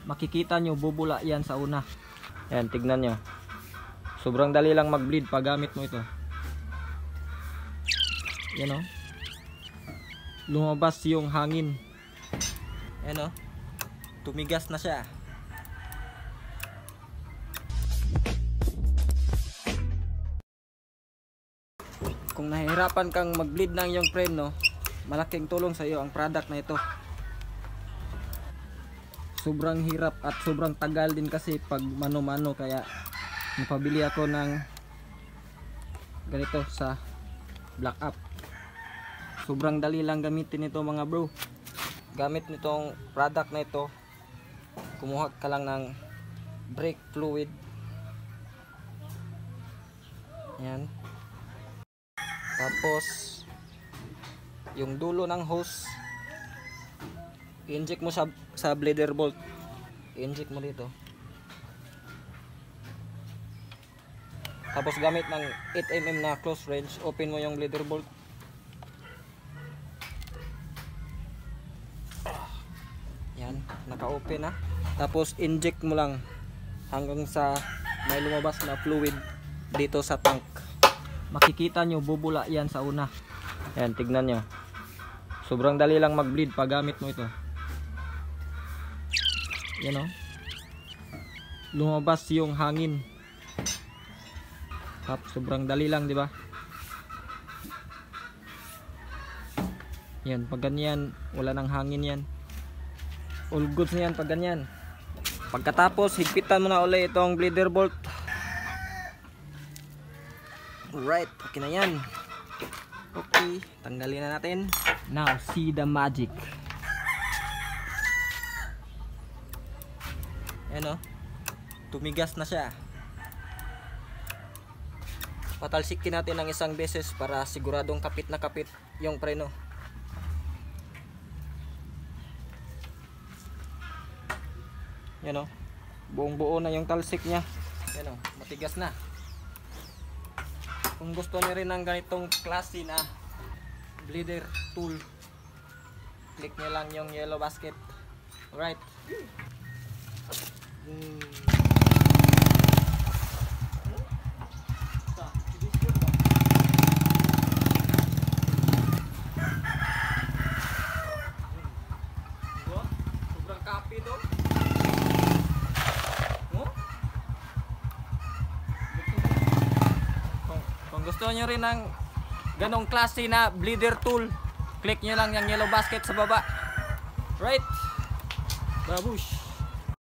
makikita nyo bubula yan sa una. Yan, tignan nyo. Sobrang dali lang mag-bleed pag gamit mo ito. Yan o. Lumabas yung hangin. Yan o. Tumigas na siya. Kung nahihirapan kang mag-bleed ng iyong friend, no, malaking tulong sa iyo ang product na ito. Sobrang hirap at sobrang tagal din kasi pag mano-mano, kaya napabili ako ng ganito sa Black Up. Sobrang dali lang gamitin ito mga bro. Gamit nitong product na ito, kumuha ka lang ng brake fluid. Yan. Tapos yung dulo ng hose, i-inject mo sa bleeder bolt. I-inject mo dito. Tapos gamit ng 8mm na close range, open mo yung bleeder bolt. Yan, naka-open na. Tapos inject mo lang hanggang sa may lumabas na fluid dito sa tank. Makikita nyo bubula yan sa una. Yan, tignan nyo. Sobrang dali lang mag-bleed pag gamit mo ito. Yan o. Lumabas yung hangin. Sobrang dali lang, di ba? Yan, pag ganyan, wala nang hangin yan. All goods na yan pag ganyan. Pagkatapos, higpitan mo na ulit itong bleeder bolt. Alright, okay na yan. Okay, tanggalin na natin. Now, see the magic. Ayan o, tumigas na siya. Patalsikin natin ng isang beses para siguradong kapit na kapit yung preno. Yan o, buong buo na yung talsik nya. Yan o, matigas na. Kung gusto niyo rin ng ganitong klase na bleeder tool, click nyo lang yung yellow basket. Alright. Sobrang kapi doon. Kung gusto nyo rin ng ganong klase na bleeder tool, click nyo lang yung yellow basket sa baba. Right? Babush!